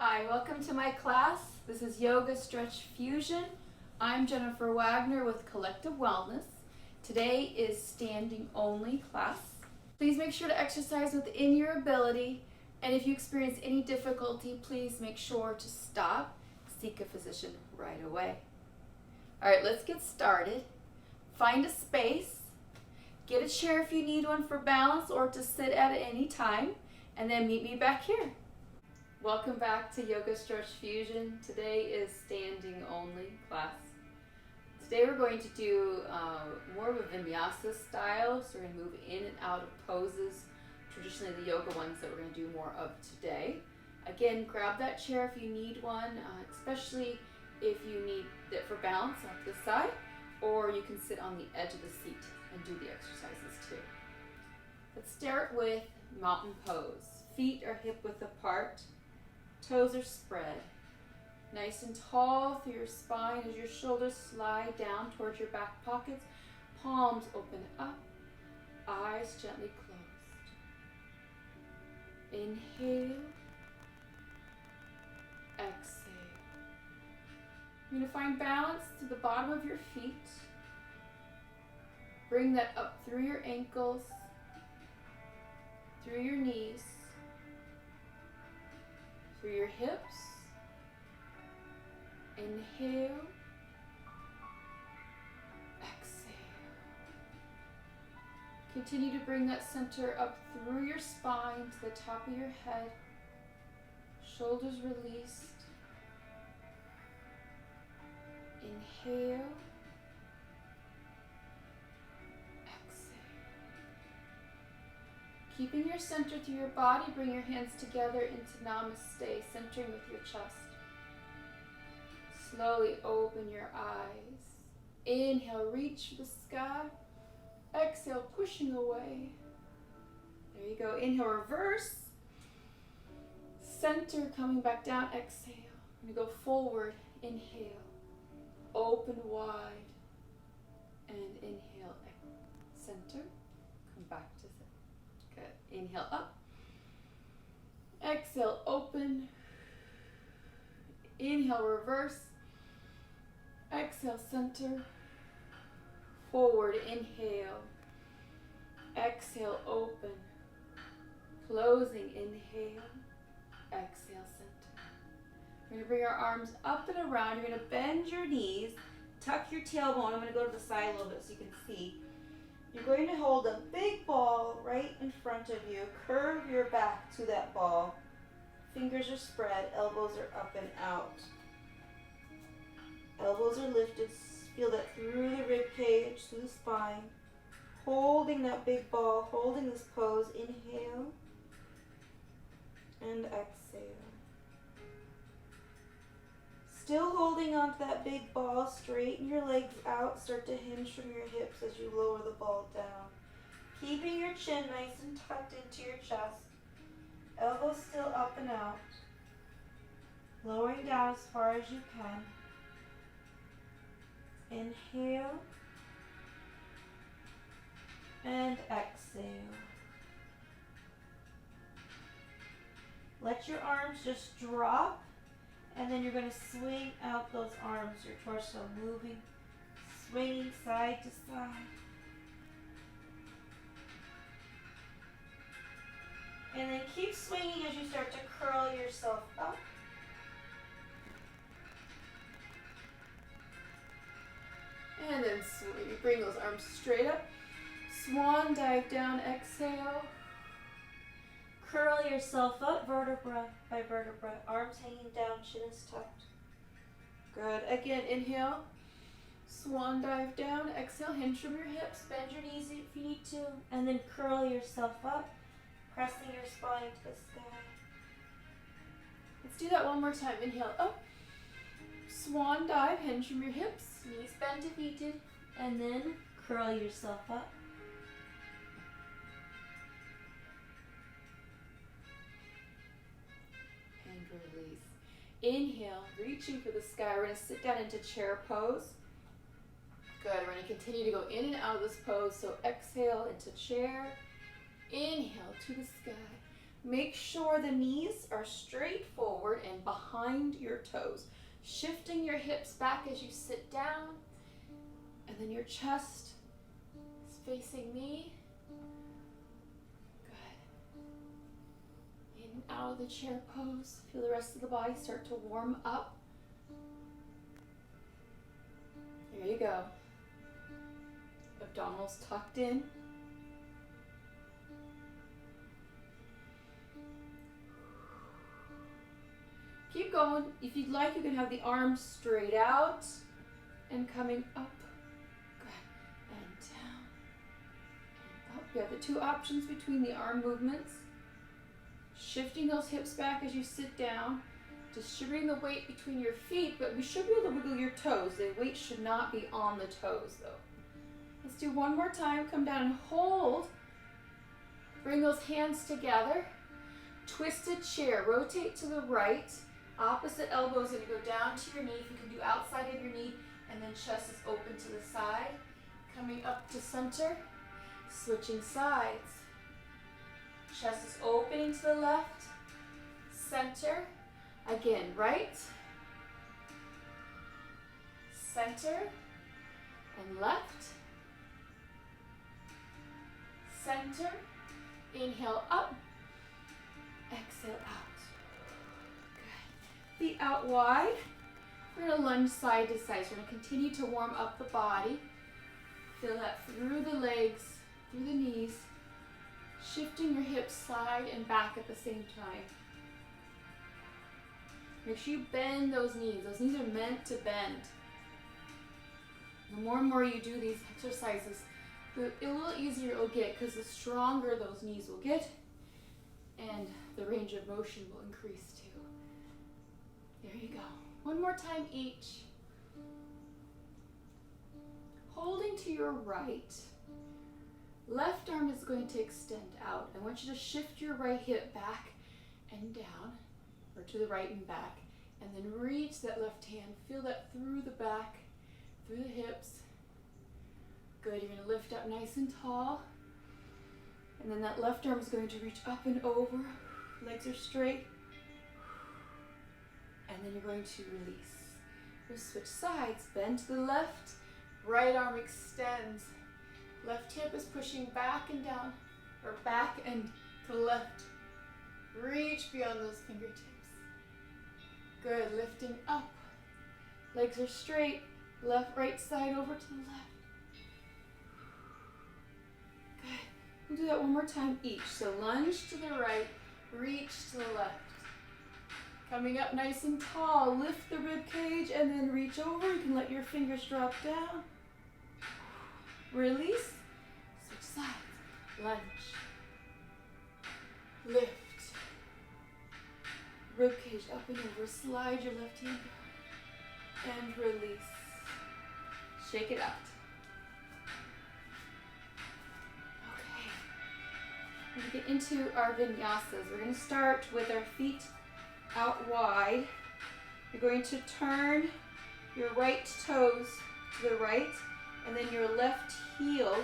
Hi, welcome to my class. This is Yoga Stretch Fusion. I'm Jennifer Wagner with Collective Wellness. Today is standing only class. Please make sure to exercise within your ability, and if you experience any difficulty, please make sure to stop, seek a physician right away. All right, let's get started. Find a space, get a chair if you need one for balance or to sit at any time, and then meet me back here. Welcome back to Yoga Stretch Fusion. Today is standing only class. Today we're going to do more of a vinyasa style, so we're going to move in and out of poses, traditionally the yoga ones that we're going to do more of today. Again, grab that chair if you need one, especially if you need it for balance off this side, or you can sit on the edge of the seat and do the exercises too. Let's start with mountain pose. Feet are hip width apart. Toes are spread. Nice and tall through your spine as your shoulders slide down towards your back pockets. Palms open up. Eyes gently closed. Inhale. Exhale. You're going to find balance to the bottom of your feet. Bring that up through your ankles, through your knees, through your hips. Inhale. Exhale. Continue to bring that center up through your spine to the top of your head. Shoulders released. Inhale. Keeping your center through your body, bring your hands together into Namaste, centering with your chest. Slowly open your eyes. Inhale, reach for the sky. Exhale, pushing away. There you go. Inhale, reverse. Center, coming back down. Exhale. I'm going to go forward. Inhale. Open wide. And inhale, center. Come back to center. Good. Inhale up. Exhale, open. Inhale, reverse. Exhale, center. Forward, inhale. Exhale, open. Closing, inhale. Exhale, center. We're going to bring our arms up and around. You're going to bend your knees. Tuck your tailbone. I'm going to go to the side a little bit so you can see. You're going to hold a big ball right in front of you. Curve your back to that ball. Fingers are spread, elbows are up and out. Elbows are lifted. Feel that through the rib cage, through the spine. Holding that big ball, holding this pose. Inhale and exhale. Still holding onto that big ball, straighten your legs out, start to hinge from your hips as you lower the ball down. Keeping your chin nice and tucked into your chest. Elbows still up and out. Lowering down as far as you can. Inhale. And exhale. Let your arms just drop. And then you're going to swing out those arms, your torso moving, swinging side to side. And then keep swinging as you start to curl yourself up. And then you bring those arms straight up. Swan dive down, exhale. Curl yourself up, vertebra by vertebra. Arms hanging down, chin is tucked. Good. Again, inhale. Swan dive down. Exhale, hinge from your hips. Bend your knees if you need to. And then curl yourself up, pressing your spine to the sky. Let's do that one more time. Inhale, up. Swan dive, hinge from your hips. Knees bent if needed. And then curl yourself up. Release. Inhale, reaching for the sky. We're going to sit down into chair pose. Good. We're going to continue to go in and out of this pose. So exhale into chair. Inhale to the sky. Make sure the knees are straight forward and behind. behind your toes. Shifting your hips back as you sit down, and then your chest is facing me. Good. In and out of the chair pose. Feel the rest of the body start to warm up. There you go. Abdominals tucked in. Keep going. If you'd like, you can have the arms straight out and coming up. Good. And down and up. You have the two options between the arm movements. Shifting those hips back as you sit down. Distributing the weight between your feet, but we should be able to wiggle your toes. The weight should not be on the toes though. Let's do one more time. Come down and hold. Bring those hands together. Twisted chair. Rotate to the right. Opposite elbow is going to go down to your knee. If you can do outside of your knee, and then chest is open to the side. Coming up to center. Switching sides. Chest is opening to the left. Center. Again, right. Center. And left. Center. Inhale up. Exhale out. Feet out wide. We're going to lunge side to side. So we're going to continue to warm up the body. Feel that through the legs, through the knees. Shifting your hips side and back at the same time. Make sure you bend those knees. Those knees are meant to bend. The more and more you do these exercises, the a little easier it'll get, because the stronger those knees will get and the range of motion will increase too. There you go. One more time each. Holding to your right. Left arm is going to extend out. I want you to shift your right hip back and down, or to the right and back, and then reach that left hand. Feel that through the back, through the hips. Good, you're going to lift up nice and tall. And then that left arm is going to reach up and over. Legs are straight. And then you're going to release. We'll switch sides. Bend to the left. Right arm extends. Left hip is pushing back and down, or back and to the left. Reach beyond those fingertips. Good, lifting up. Legs are straight. Left, right side over to the left. Good. We'll do that one more time each. So lunge to the right, reach to the left. Coming up nice and tall, lift the rib cage and then reach over. You can let your fingers drop down. Release, switch sides, lunge, lift, rib cage up and over, slide your left hand and release. Shake it out. Okay, we're going to get into our vinyasas. We're going to start with our feet out wide. You're going to turn your right toes to the right and then your left heel.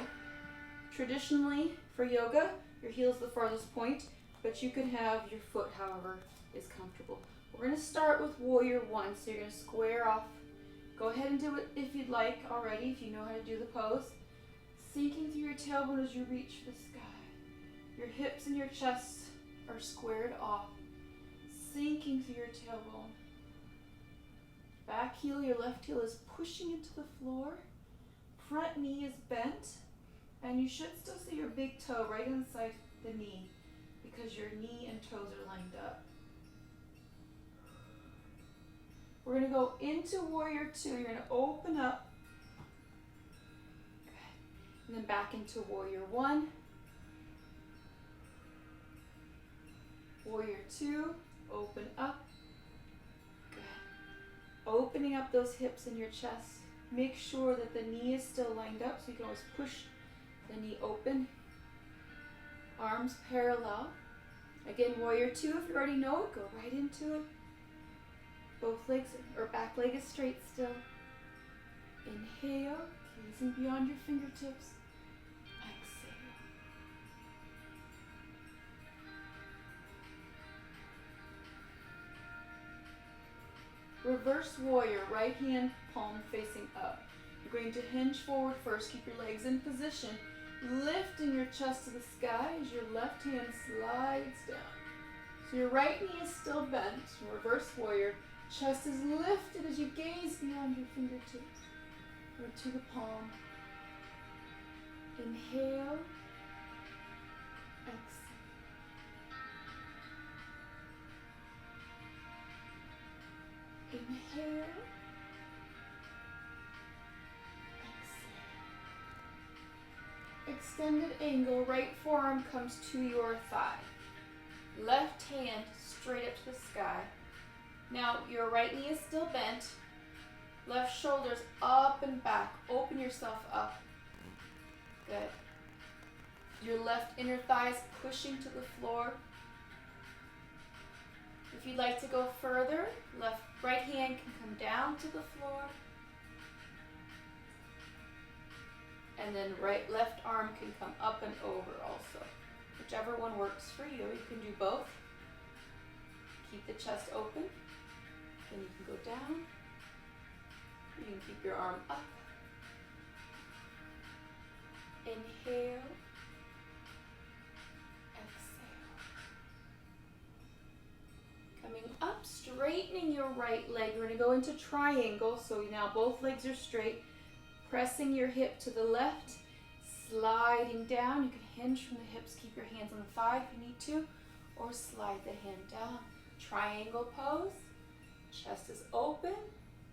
Traditionally for yoga, your heel is the farthest point, but you can have your foot however is comfortable. We're going to start with warrior one. So you're going to square off. Go ahead and do it if you'd like already, if you know how to do the pose. Sinking through your tailbone as you reach for the sky. Your hips and your chest are squared off. Sinking through your tailbone. Back heel, your left heel is pushing into the floor. Front knee is bent. And you should still see your big toe right inside the knee because your knee and toes are lined up. We're going to go into warrior two. You're going to open up. Good. And then back into warrior one. Warrior two. Open up. Good. Opening up those hips in your chest. Make sure that the knee is still lined up so you can always push the knee open. Arms parallel. Again, warrior two, if you already know it, go right into it. Both legs, or back leg is straight still. Inhale, gazing beyond your fingertips. Exhale. Reverse warrior, right hand palm facing up. You're going to hinge forward first, keep your legs in position, lifting your chest to the sky as your left hand slides down. So your right knee is still bent, reverse warrior. Chest is lifted as you gaze beyond your fingertips or to the palm. Inhale, exhale. Inhale, exhale. Extended angle, right forearm comes to your thigh. Left hand straight up to the sky. Now your right knee is still bent. Left shoulder's up and back. Open yourself up. Good. Your left inner thigh is pushing to the floor. If you'd like to go further, right hand can come down to the floor. And then left arm can come up and over also. Whichever one works for you. You can do both. Keep the chest open. Then you can go down. You can keep your arm up. Inhale. Exhale. Coming up, straightening your right leg. We're going to go into triangle. So now both legs are straight. Pressing your hip to the left. Sliding down. You can hinge from the hips. Keep your hands on the thigh if you need to. Or slide the hand down. Triangle pose. Chest is open.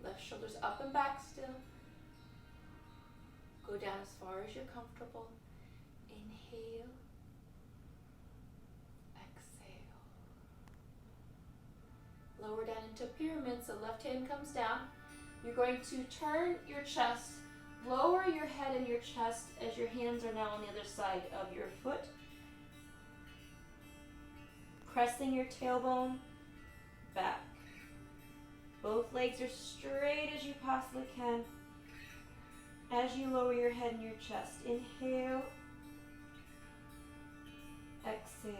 Left shoulder's up and back still. Go down as far as you're comfortable. Inhale. Exhale. Lower down into pyramid, so left hand comes down. You're going to turn your chest, lower your head and your chest as your hands are now on the other side of your foot. Pressing your tailbone back. Both legs are straight as you possibly can. As you lower your head and your chest, inhale, exhale.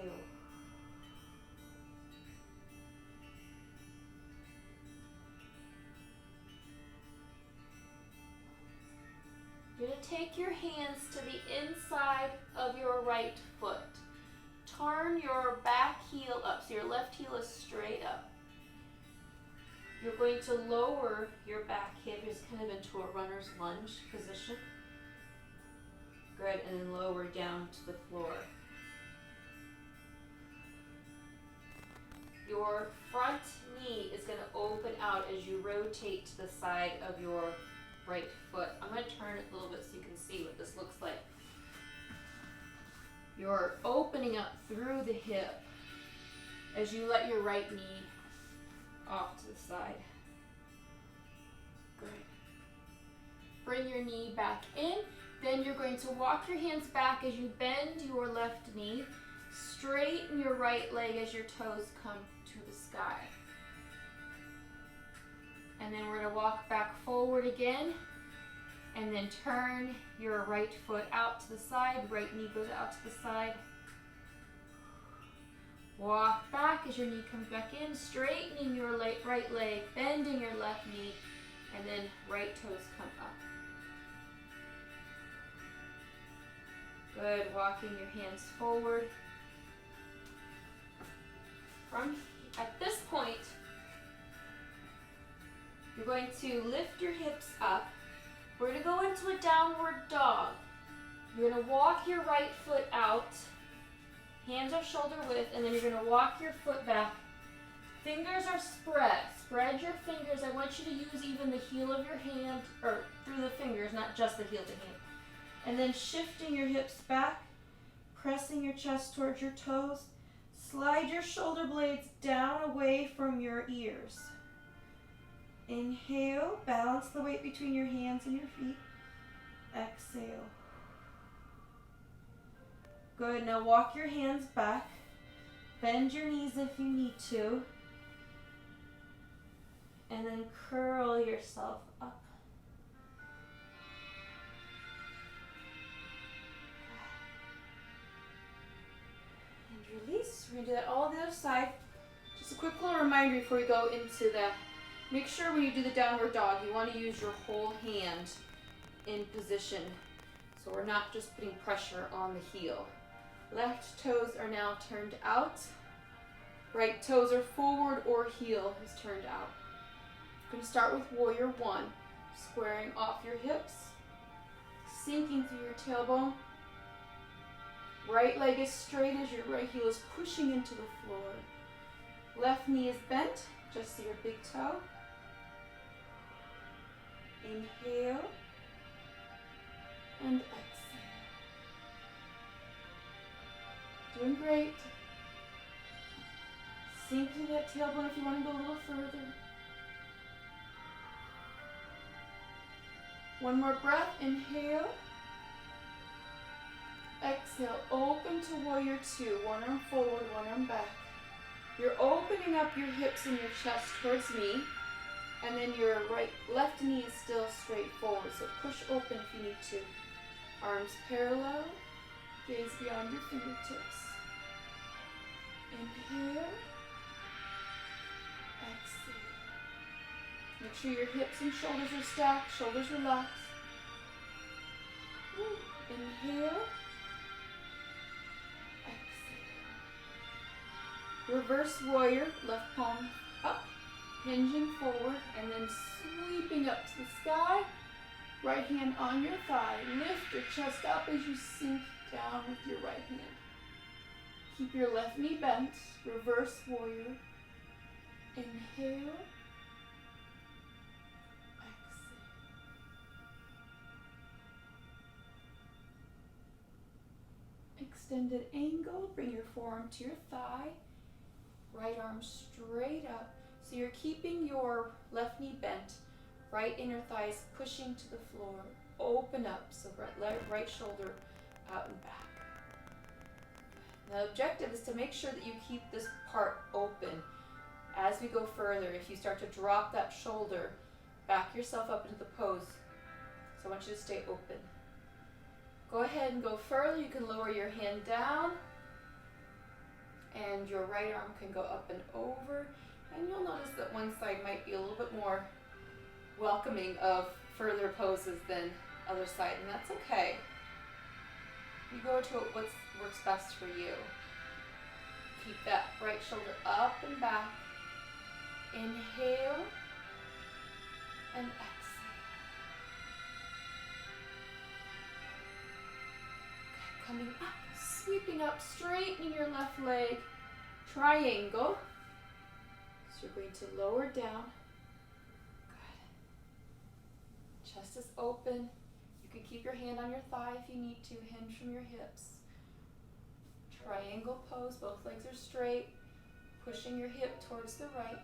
You're going to take your hands to the inside of your right foot. Turn your back heel up, so your left heel is straight up. You're going to lower your back hip, it's kind of into a runner's lunge position. Good, and then lower down to the floor. Your front knee is going to open out as you rotate to the side of your right foot. I'm going to turn it a little bit so you can see what this looks like. You're opening up through the hip as you let your right knee off to the side. Good. Bring your knee back in. Then you're going to walk your hands back as you bend your left knee. Straighten your right leg as your toes come to the sky. And then we're going to walk back forward again. And then turn your right foot out to the side. Right knee goes out to the side. Walk back as your knee comes back in, straightening your right leg, bending your left knee, and then right toes come up. Good, walking your hands forward. At this point, you're going to lift your hips up. We're going to go into a downward dog. You're going to walk your right foot out. Hands are shoulder width, and then you're going to walk your foot back. Fingers are spread. Spread your fingers. I want you to use even the heel of your hand, or through the fingers, not just the heel of the hand. And then shifting your hips back, pressing your chest towards your toes. Slide your shoulder blades down away from your ears. Inhale, balance the weight between your hands and your feet. Exhale. Good, now walk your hands back. Bend your knees if you need to. And then curl yourself up. And release. We're going to do that all on the other side. Just a quick little reminder before we go into the Make sure when you do the downward dog, you want to use your whole hand in position. So we're not just putting pressure on the heel. Left toes are now turned out. Right toes are forward or heel is turned out. We're going to start with warrior one. Squaring off your hips, sinking through your tailbone. Right leg is straight as your right heel is pushing into the floor. Left knee is bent, just to your big toe. Inhale and exhale. Doing great. Sink through that tailbone if you want to go a little further. One more breath. Inhale. Exhale. Open to warrior two. One arm forward, one arm back. You're opening up your hips and your chest towards me. And then your left knee is still straight forward. So push open if you need to. Arms parallel. Gaze beyond your fingertips. Inhale. Exhale. Make sure your hips and shoulders are stacked, shoulders relaxed. Inhale. Exhale. Reverse warrior, left palm up, hinging forward, and then sweeping up to the sky. Right hand on your thigh. Lift your chest up as you sink down with your right hand. Keep your left knee bent. Reverse warrior. Inhale. Extended angle, bring your forearm to your thigh, right arm straight up. So you're keeping your left knee bent, right inner thigh is pushing to the floor. Open up, so right shoulder out and back. The objective is to make sure that you keep this part open. As we go further, if you start to drop that shoulder, back yourself up into the pose. So I want you to stay open. Go ahead and go further. You can lower your hand down and your right arm can go up and over. And you'll notice that one side might be a little bit more welcoming of further poses than other side, and that's okay. You go to what works best for you. Keep that right shoulder up and back. Inhale and exhale. Coming up, sweeping up, straightening your left leg, triangle. So you're going to lower down. Good. Chest is open. You can keep your hand on your thigh if you need to, hinge from your hips. Triangle pose, both legs are straight, pushing your hip towards the right.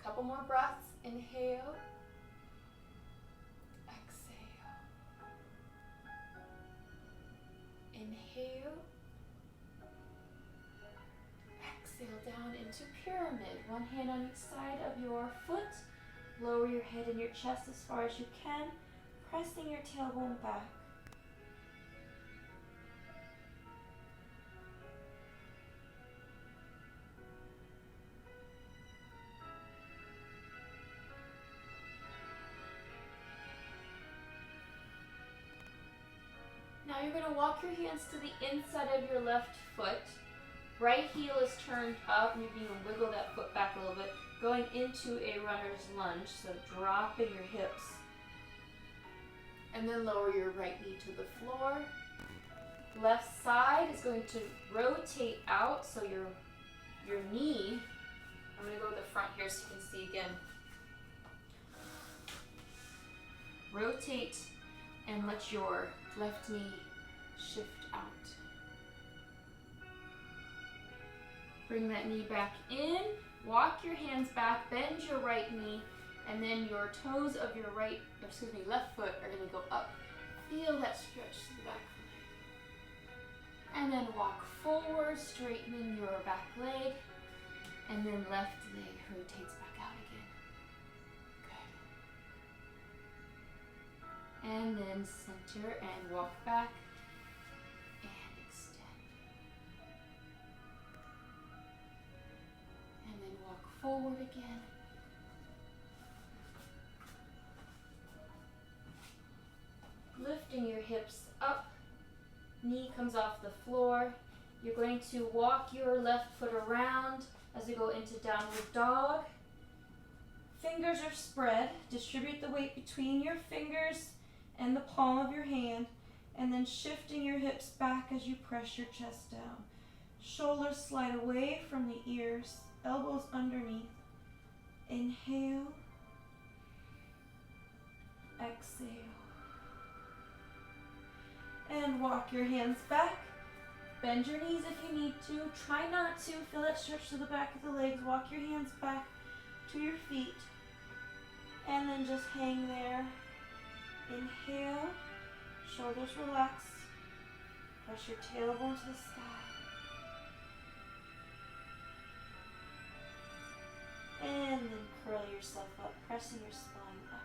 Couple more breaths. Inhale. Inhale, exhale down into pyramid. One hand on each side of your foot. Lower your head and your chest as far as you can, pressing your tailbone back. Now you're going to walk your hands to the inside of your left foot. Right heel is turned up. Maybe you can wiggle that foot back a little bit. Going into a runner's lunge, so dropping your hips. And then lower your right knee to the floor. Left side is going to rotate out, so your knee, I'm going to go to the front here so you can see again. Rotate and let your left knee shift out. Bring that knee back in, walk your hands back, bend your right knee, and then your toes of your left foot are going to go up. Feel that stretch to the back leg. And then walk forward, straightening your back leg, and then left leg rotates back out again. Good. And then center and walk back and extend. And then walk forward again. Lifting your hips up, knee comes off the floor. You're going to walk your left foot around as we go into downward dog. Fingers are spread. Distribute the weight between your fingers and the palm of your hand, and then shifting your hips back as you press your chest down. Shoulders slide away from the ears, elbows underneath. Inhale, exhale. And walk your hands back. Bend your knees if you need to. Try not to. Feel that stretch to the back of the legs. Walk your hands back to your feet. And then just hang there. Inhale. Shoulders relax. Press your tailbone to the sky. And then curl yourself up, pressing your spine up.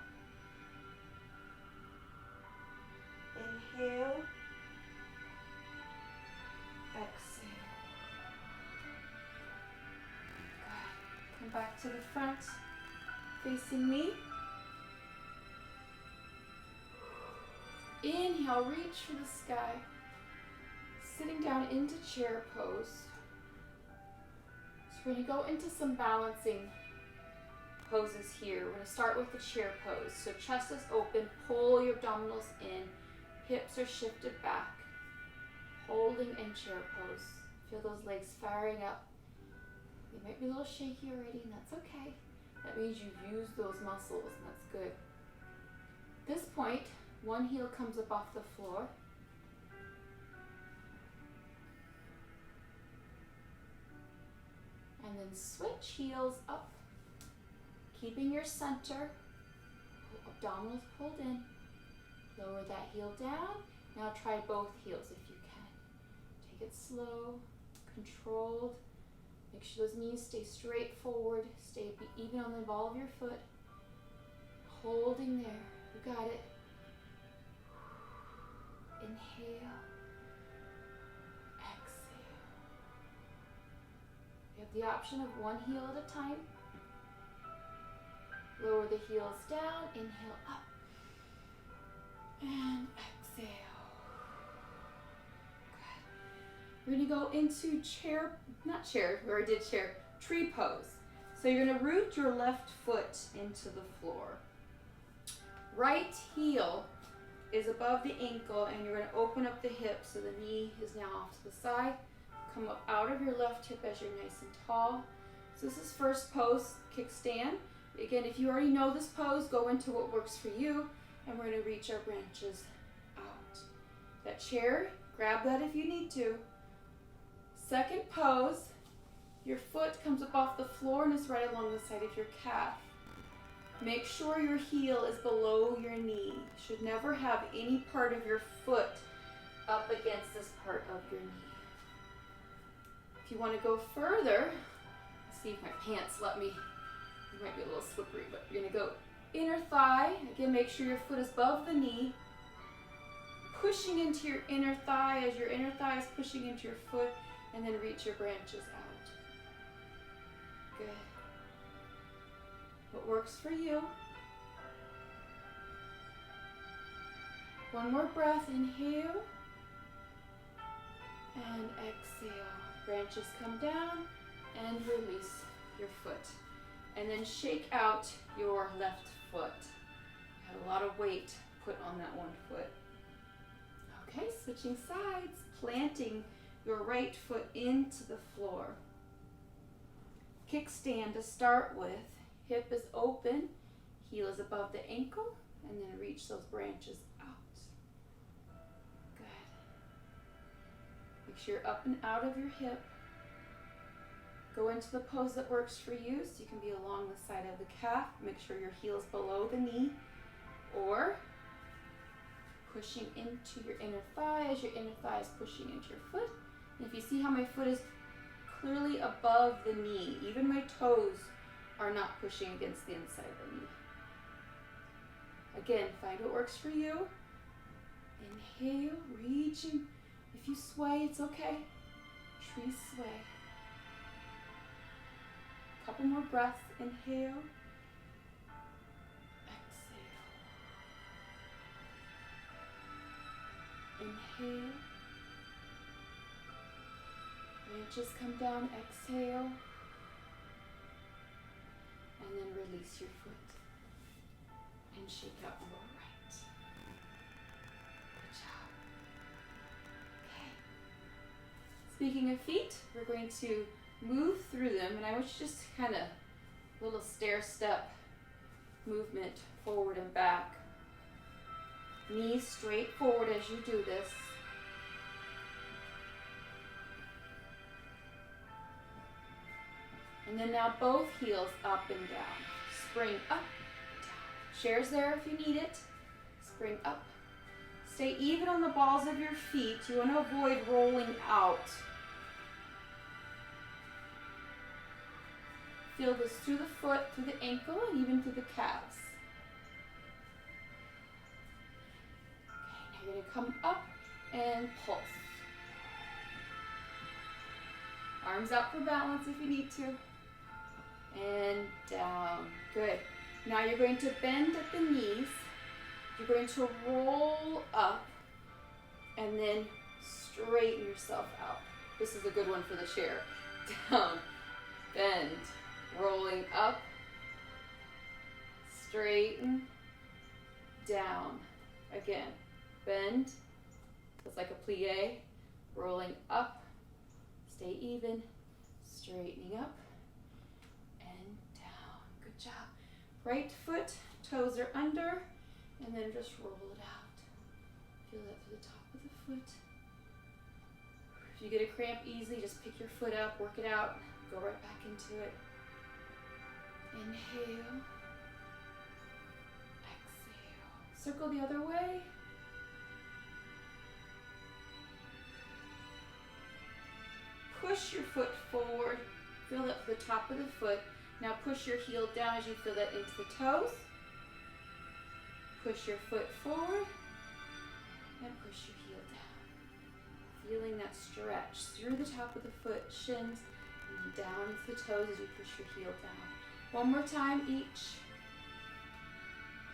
Inhale. Exhale. Good. Come back to the front, facing me. Inhale, reach for the sky. Sitting down into chair pose. So we're going to go into some balancing poses here. We're going to start with the chair pose. So chest is open, pull your abdominals in, hips are shifted back. Holding in chair pose. Feel those legs firing up. They might be a little shaky already, and that's okay. That means you've used those muscles, and that's good. At this point, one heel comes up off the floor. And then switch heels up, keeping your center, abdominals pulled in. Lower that heel down. Now try both heels if you can. Take it slow, controlled. Make sure those knees stay straight forward. Stay even on the ball of your foot. Holding there. You got it. Inhale. Exhale. You have the option of one heel at a time. Lower the heels down. Inhale up. And exhale. Good. We're going to go into tree pose. So you're going to root your left foot into the floor. Right heel is above the ankle, and you're going to open up the hip so the knee is now off to the side. Come up out of your left hip as you're nice and tall. So this is first pose, kickstand. Again, if you already know this pose, go into what works for you, and we're going to reach our branches out. That chair, grab that if you need to. Second pose, your foot comes up off the floor and is right along the side of your calf. Make sure your heel is below your knee. You should never have any part of your foot up against this part of your knee. If you want to go further, see if my pants let me. It might be a little slippery, but you're going to go inner thigh. Again, make sure your foot is above the knee. Pushing into your inner thigh as your inner thigh is pushing into your foot, and then reach your branches out. Good. What works for you? One more breath. Inhale and exhale. Branches come down and release your foot. And then shake out your left foot. Had a lot of weight put on that one foot. Okay, switching sides, planting your right foot into the floor. Kickstand to start with. Hip is open, heel is above the ankle, and then reach those branches out. Good. Make sure you're up and out of your hip. Go into the pose that works for you, so you can be along the side of the calf. Make sure your heel is below the knee, or pushing into your inner thigh as your inner thigh is pushing into your foot. And if you see how my foot is clearly above the knee, even my toes are not pushing against the inside of the knee. Again, find what works for you. Inhale, reaching. If you sway, it's okay. Tree sway. Couple more breaths. Inhale. Exhale. Inhale. Branches come down. Exhale. And then release your foot. And shake out your right. Good job. Okay. Speaking of feet, we're going to move through them, and I want you just kind of little stair step movement forward and back. Knees straight forward as you do this. And then now both heels up and down. Spring up, down. Chair's there if you need it. Spring up. Stay even on the balls of your feet. You want to avoid rolling out. Feel this through the foot, through the ankle, and even through the calves. Okay, now you're going to come up and pulse. Arms out for balance if you need to. And down. Good. Now you're going to bend at the knees. You're going to roll up and then straighten yourself out. This is a good one for the chair. Down, bend, rolling up, straighten, down. Again, bend. It's like a plie. Rolling up, stay even, straightening up, and down. Good job. Right foot, toes are under, and then just roll it out. Feel that through the top of the foot. If you get a cramp easily, just pick your foot up, work it out, go right back into it. Inhale. Exhale. Circle the other way. Push your foot forward. Feel that to the top of the foot. Now push your heel down as you feel that into the toes. Push your foot forward and push your heel down. Feeling that stretch through the top of the foot, shins, and down into the toes as you push your heel down. One more time each.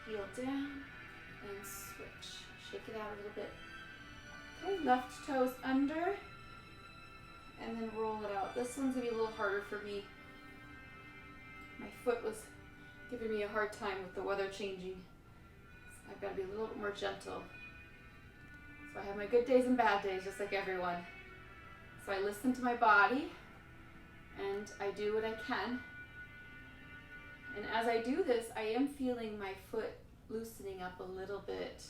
Heel down and switch. Shake it out a little bit. Okay, left toes under and then roll it out. This one's gonna be a little harder for me. My foot was giving me a hard time with the weather changing. So I've got to be a little bit more gentle. So I have my good days and bad days, just like everyone. So I listen to my body and I do what I can. And as I do this, I am feeling my foot loosening up a little bit,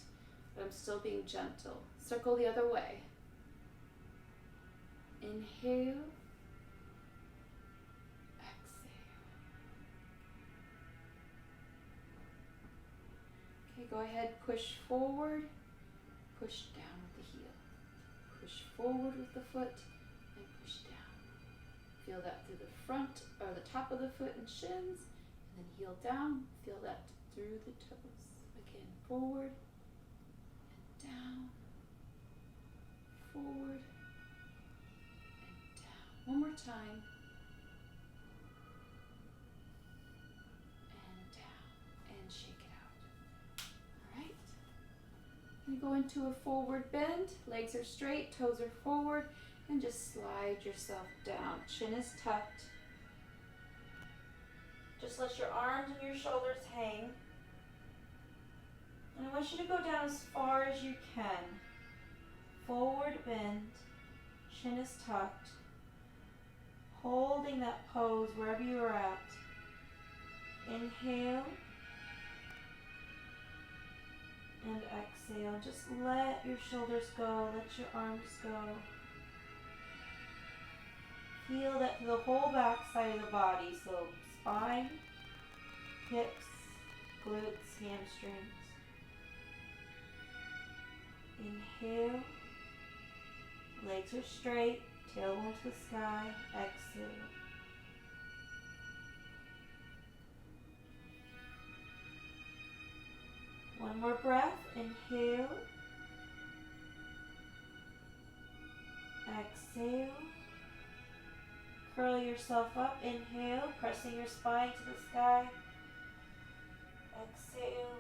but I'm still being gentle. Circle the other way. Inhale. Okay, go ahead, push forward, push down with the heel. Push forward with the foot and push down. Feel that through the front or the top of the foot and shins, and then heel down. Feel that through the toes. Again, forward and down, forward and down. One more time. You go into a forward bend, legs are straight, toes are forward, and just slide yourself down. Chin is tucked. Just let your arms and your shoulders hang. And I want you to go down as far as you can. Forward bend, chin is tucked. Holding that pose wherever you are at. Inhale. And exhale. Just let your shoulders go. Let your arms go. Feel that through the whole back side of the body. So spine, hips, glutes, hamstrings. Inhale. Legs are straight. Tailbone to the sky. Exhale. One more breath. Inhale. Exhale. curl yourself up. Inhale, pressing your spine to the sky. Exhale.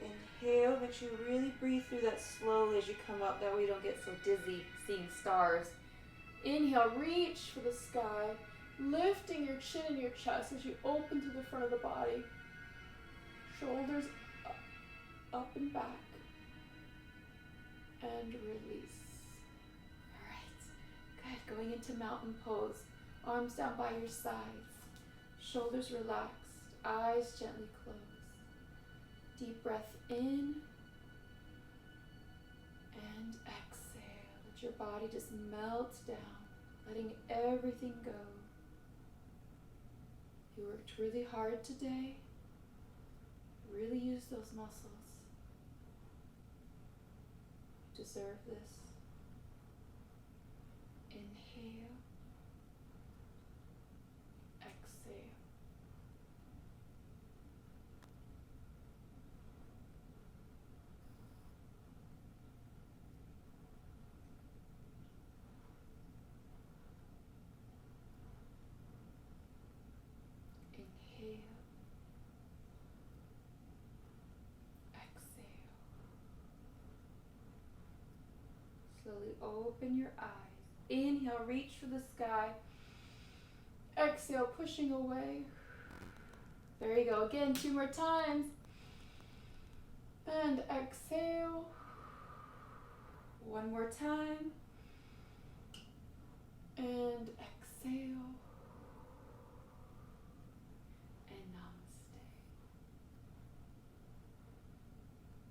Inhale, make sure you really breathe through that slowly as you come up. That way you don't get so dizzy seeing stars. Inhale, reach for the sky, lifting your chin and your chest as you open to the front of the body. Shoulders up and back. And release. Alright, good. Going into mountain pose. Arms down by your sides. Shoulders relaxed. Eyes gently closed. Deep breath in. And exhale. Let your body just melt down. Letting everything go. You worked really hard today. Really use those muscles. You deserve this. Inhale. Exhale. Inhale. Exhale. Slowly open your eyes. Inhale, reach for the sky. Exhale, pushing away. There you go. Again, 2 more times. And exhale. 1 more time. And exhale. And namaste.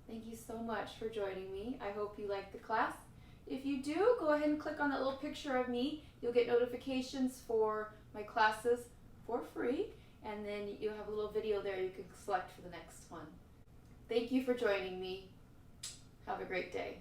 Thank you so much for joining me. I hope you liked the class. If you do, go ahead and click on that little picture of me. You'll get notifications for my classes for free, and then you'll have a little video there you can select for the next one. Thank you for joining me. Have a great day.